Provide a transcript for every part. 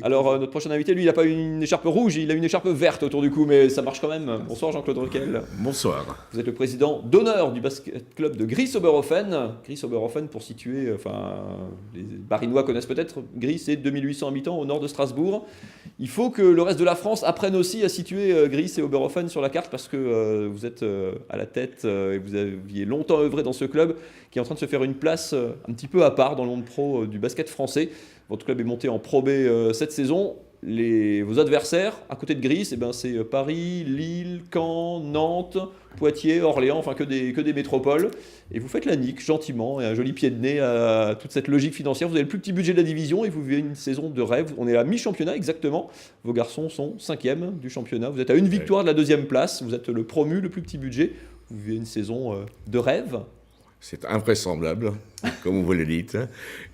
Alors, notre prochain invité, lui, il n'a pas une écharpe rouge, il a une écharpe verte autour du cou, mais ça marche quand même. Bonsoir Jean-Claude Requel. Bonsoir. Vous êtes le président d'honneur du basket club de Gries-Oberhofen. Gries-Oberhofen, pour situer, les Barinois connaissent peut-être, Gries, c'est 2800 habitants au nord de Strasbourg. Il faut que le reste de la France apprenne aussi à situer Gries et Oberhofen sur la carte parce que vous êtes à la tête et vous aviez longtemps œuvré dans ce club qui est en train de se faire une place un petit peu à part dans le monde pro du basket français. Votre club est monté en Pro B cette saison. Vos adversaires à côté de Gries, c'est Paris, Lille, Caen, Nantes, Poitiers, Orléans, enfin que des métropoles. Et vous faites la nique gentiment et un joli pied de nez à toute cette logique financière. Vous avez le plus petit budget de la division et vous vivez une saison de rêve. On est à mi-championnat exactement. Vos garçons sont 5e du championnat. Vous êtes à une victoire de la 2e place. Vous êtes le promu, le plus petit budget. Vous vivez une saison de rêve. C'est invraisemblable, comme vous le dites.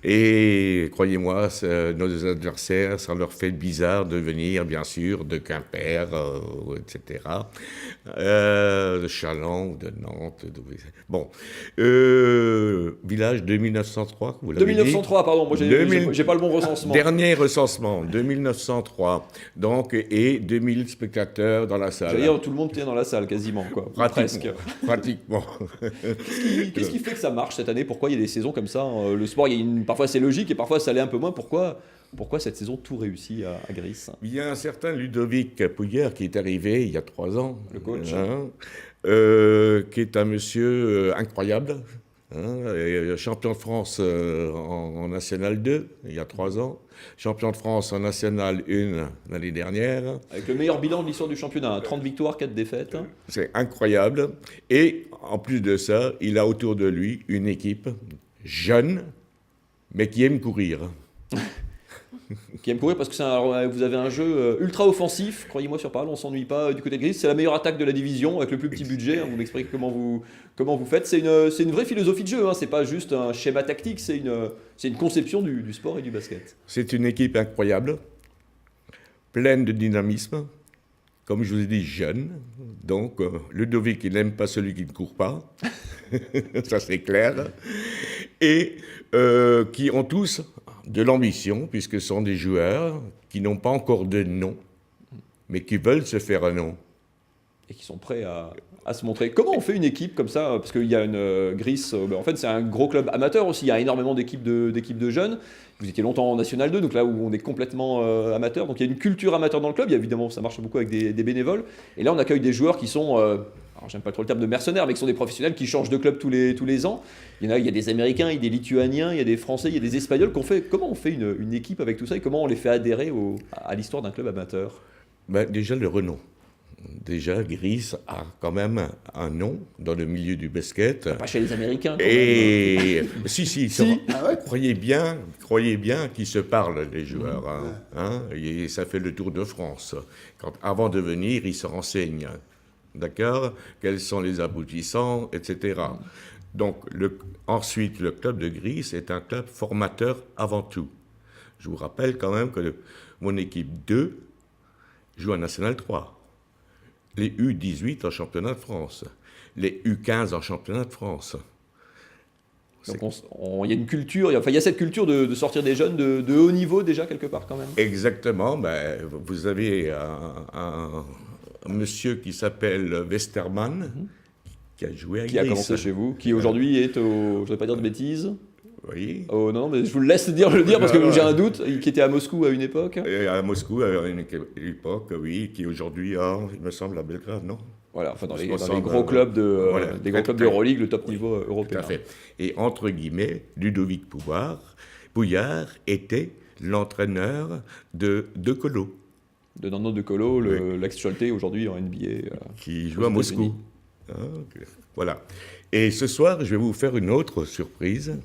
Et croyez-moi, nos adversaires, ça leur fait bizarre de venir, bien sûr, de Quimper, etc. De Châlons, de Nantes. Bon. Village de 1903, vous l'avez dit. 1903, pardon, moi j'ai pas le bon recensement. Dernier recensement, 2903. Donc, et 2000 spectateurs dans la salle. J'allais dire, tout le monde tient dans la salle, quasiment, quoi. Presque. Pratiquement. Qu'est-ce qui fait que ça marche cette année? Pourquoi il y a des saisons comme ça? Le sport, parfois c'est logique et parfois ça l'est un peu moins. Pourquoi cette saison tout réussit à Gries? Il y a un certain Ludovic Pouillard qui est arrivé il y a 3 ans. Le coach. Qui est un monsieur incroyable. Champion de France en National 2 il y a 3 ans. Champion de France en National 1 l'année dernière. Avec le meilleur bilan de l'histoire du championnat, 30 victoires, 4 défaites. C'est incroyable. Et en plus de ça, il a autour de lui une équipe jeune, mais qui aime courir. Qui aime courir parce que vous avez un jeu ultra offensif, croyez-moi sur parole, on ne s'ennuie pas du côté de Gries. C'est la meilleure attaque de la division avec le plus petit budget. Vous m'expliquez comment vous faites. C'est une vraie philosophie de jeu, c'est pas juste un schéma tactique, c'est une conception du sport et du basket. C'est une équipe incroyable, pleine de dynamisme, comme je vous ai dit, jeune. Donc, Ludovic, il n'aime pas celui qui ne court pas, ça c'est clair, et qui ont tous de l'ambition, puisque ce sont des joueurs qui n'ont pas encore de nom, mais qui veulent se faire un nom. Et qui sont prêts à se montrer. Comment on fait une équipe comme ça? Parce qu'il y a une Gries, en fait c'est un gros club amateur aussi, il y a énormément d'équipes de jeunes. Vous étiez longtemps en National 2, donc là où on est complètement amateur. Donc il y a une culture amateur dans le club, évidemment ça marche beaucoup avec des bénévoles. Et là on accueille des joueurs qui sont... alors j'aime pas trop le terme de mercenaires, mais qui sont des professionnels qui changent de club tous les ans. Il y a des Américains, il y a des Lituaniens, il y a des Français, il y a des Espagnols. Comment on fait une équipe avec tout ça et comment on les fait adhérer à l'histoire d'un club amateur? Déjà le renom. Déjà, Gries a quand même un nom dans le milieu du basket. Pas chez les Américains. Et si. Ah ouais, croyez bien qu'ils se parlent, les joueurs. Et ça fait le tour de France. Avant de venir, ils se renseignent. D'accord? Quels sont les aboutissants, etc. Donc, ensuite, le club de Gries est un club formateur avant tout. Je vous rappelle quand même que mon équipe 2 joue en National 3. Les U18 en championnat de France. Les U15 en championnat de France. Donc il y a une culture, il y a cette culture de sortir des jeunes de haut niveau déjà quelque part quand même. Exactement. Vous avez un monsieur qui s'appelle Westermann, qui a joué à Gries. Qui a commencé chez vous, qui aujourd'hui est je ne voudrais pas dire de bêtises. Oui. Oh non, mais je vous le laisse le dire parce que j'ai un doute, qui était à Moscou à une époque. Et à Moscou à une époque, oui, qui aujourd'hui il me semble, à Belgrade, non? Voilà, dans les gros clubs des gros clubs d'Euroleague, le top niveau européen. Tout à fait. Et entre guillemets, Ludovic Pouillard était l'entraîneur de Colo. De Nando De Colo, l'ex-Choletais aujourd'hui en NBA. Qui joue à Moscou. Voilà. Et ce soir, je vais vous faire une autre surprise.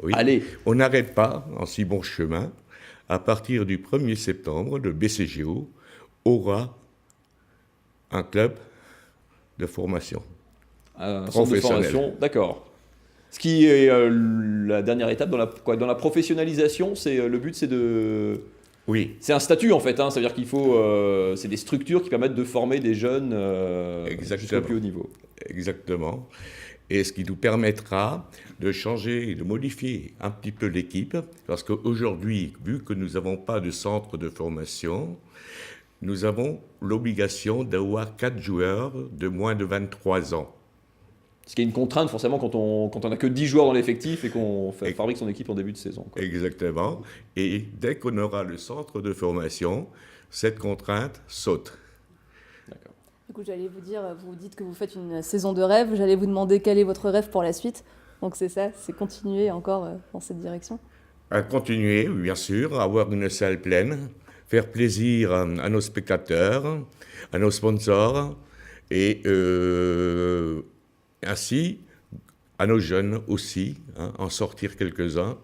Oui. Allez. On n'arrête pas en si bon chemin. À partir du 1er septembre, le BCGO aura un club de formation. Un centre de formation, d'accord. Ce qui est la dernière étape dans la professionnalisation, le but c'est de... Oui. C'est un statut en fait, ça veut dire qu'il faut... c'est des structures qui permettent de former des jeunes jusqu'au plus haut niveau. Exactement. et ce qui nous permettra de changer et de modifier un petit peu l'équipe, parce qu'aujourd'hui, vu que nous n'avons pas de centre de formation, nous avons l'obligation d'avoir 4 joueurs de moins de 23 ans. Ce qui est une contrainte forcément quand on n'a que 10 joueurs dans l'effectif et qu'on fabrique son équipe en début de saison, quoi. Exactement. Et dès qu'on aura le centre de formation, cette contrainte saute. D'accord. Du coup, j'allais vous dire, vous dites que vous faites une saison de rêve. J'allais vous demander quel est votre rêve pour la suite. Donc c'est ça, c'est continuer encore dans cette direction. À continuer, bien sûr, avoir une salle pleine, faire plaisir à nos spectateurs, à nos sponsors, et ainsi à nos jeunes aussi, en sortir quelques-uns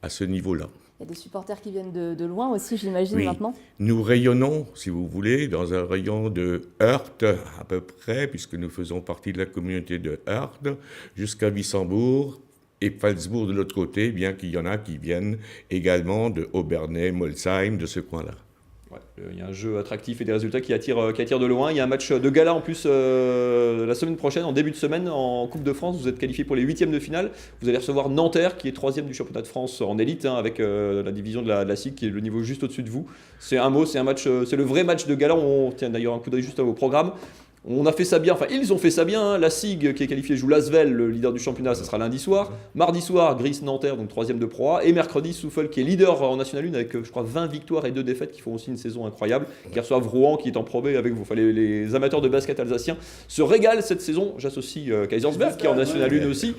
à ce niveau-là. Il y a des supporters qui viennent de loin aussi, j'imagine, Oui. maintenant. Nous rayonnons, si vous voulez, dans un rayon de Heurt à peu près, puisque nous faisons partie de la communauté de Heurt, jusqu'à Wissembourg et Pfalzbourg de l'autre côté, bien qu'il y en a qui viennent également de Obernai, Molsheim, de ce coin-là. Ouais, il y a un jeu attractif et des résultats qui attirent de loin. Il y a un match de gala en plus la semaine prochaine, en début de semaine, en Coupe de France. Vous êtes qualifié pour les 8e de finale. Vous allez recevoir Nanterre, qui est 3e du championnat de France en élite, avec la division de la SIG, qui est le niveau juste au-dessus de vous. C'est un mot, c'est un match, c'est le vrai match de gala. On tient d'ailleurs un coup d'œil juste à vos programmes. On a fait ça bien, enfin ils ont fait ça bien, hein. La SIG qui est qualifiée joue l'Asvel, le leader du championnat, ça sera lundi soir. Mardi soir, Gris Nanterre, donc 3e de Pro A. Et mercredi, Souffle qui est leader en National 1 avec je crois 20 victoires et 2 défaites, qui font aussi une saison incroyable, qui reçoivent Rouen qui est en Pro B avec vous. Enfin, les amateurs de basket alsaciens se régalent cette saison. J'associe Kaisersberg qui est en National 1 aussi,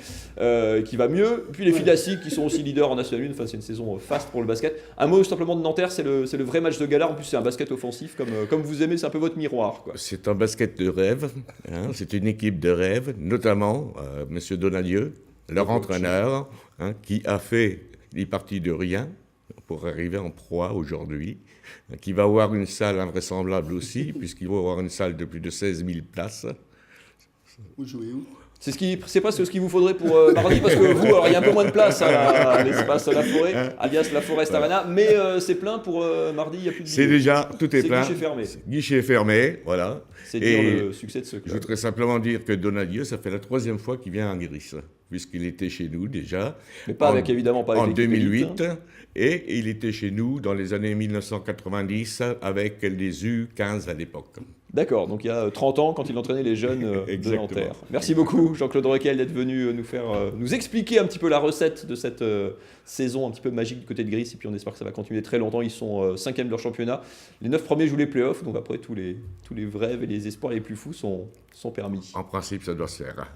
qui va mieux. Puis les filles de la SIG qui sont aussi leaders en National 1, enfin c'est une saison faste pour le basket. Un mot simplement de Nanterre, c'est le vrai match de gala, en plus c'est un basket offensif comme vous aimez, c'est un peu votre miroir, quoi. C'est un basket de rêve, c'est une équipe de rêve, notamment M. Donadieu, leur entraîneur, qui a fait les parties de rien pour arriver en proie aujourd'hui, qui va avoir une salle invraisemblable aussi, puisqu'il va avoir une salle de plus de 16 000 places. Vous jouez où? C'est pas ce qu'il vous faudrait pour mardi, parce que vous, alors il y a un peu moins de place à l'espace La Forêt, alias La Forest Arena, mais c'est plein pour mardi, il n'y a plus de C'est déjà, tout est plein. Guichet fermé. Guichet fermé, voilà. C'est dire le succès de ce Je club. voudrais simplement dire que Donadieu, ça fait la 3e fois qu'il vient à Gris, puisqu'il était chez nous déjà. Mais évidemment pas avec en l'équipe 2008, élite. et il était chez nous dans les années 1990 avec les U15 à l'époque. D'accord, donc il y a 30 ans quand il entraînait les jeunes de Exactement. Nanterre. Merci beaucoup Jean-Claude Requel d'être venu nous expliquer un petit peu la recette de cette saison un petit peu magique du côté de Gris, et puis on espère que ça va continuer très longtemps. Ils sont 5e de leur championnat. Les 9 premiers jouent les playoffs, donc après tous les rêves et les espoirs les plus fous sont permis. En principe, ça doit se faire.